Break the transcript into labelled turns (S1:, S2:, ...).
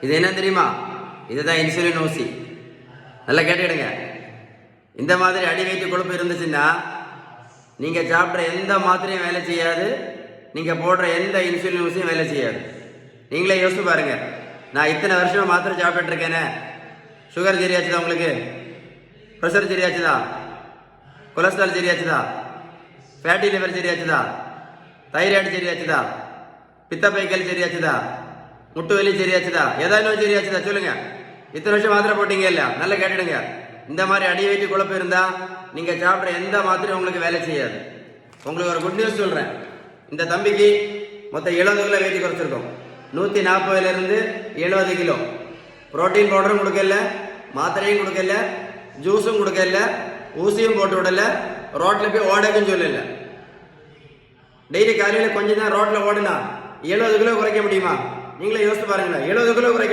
S1: இது என்ன தெரியுமா? இதுதான் இன்சுலின் ஊசி. நல்லா கேட்டுக்கிடுங்க. இந்த மாதிரி அடி வயிற்று கொழுப்பு இருந்துச்சுன்னா நீங்க சாப்பிட்ற எந்த மாத்திரையும் வேலை செய்யாது, நீங்க போடுற எந்த இன்சுலின் ஊசியும் வேலை செய்யாது. நீங்களே யோசிச்சு பாருங்க. நான் இத்தனை வருஷமா மாத்திரை சாப்பிட்டு இருக்கேனே, சுகர் சரியாச்சுதா? உங்களுக்கு ப்ரெஷர் சரியாச்சுதா? கொலஸ்ட்ரால் சரியாச்சுதா? ஃபேட்டி லிவர் சரியாச்சுதா? தைராய்டு சரியாச்சுதா? பித்தப்பைக்கல் சரியாச்சுதா? முட்டு வலி சரியாச்சுதா? ஏதாவது நோய் சரியாச்சுதா? சொல்லுங்க. இத்தனை வருஷம் மாத்திரை போட்டீங்க இல்ல? நல்லா கேட்டுடுங்க. இந்த மாதிரி அடி வயிற்று குழப்பம் இருந்தா நீங்க சாப்பிட்ற எந்த மாத்திரையும் உங்களுக்கு வேலை செய்யாது. உங்களுக்கு ஒரு குட் நியூஸ் சொல்றேன். இந்த தம்பிக்கு மொத்தம் 70 கிலோ வெயிட் குறைச்சிருக்கோம். 140 இருந்து 70 கிலோ. புரோட்டீன் பவுடரும் கொடுக்கல, மாத்திரையும் கொடுக்கல, ஜூஸும் கொடுக்கல, ஊசியும் போட்டு விடல, ரோட்ல போய் ஓடக்குன்னு சொல்லல. டெய்லி காலையில கொஞ்சம் தான் ரோட்ல ஓடுனா 70 கிலோ குறைக்க முடியுமா? நீங்களே யோசிச்சு பாருங்களேன். 70 கிலோ குறைக்க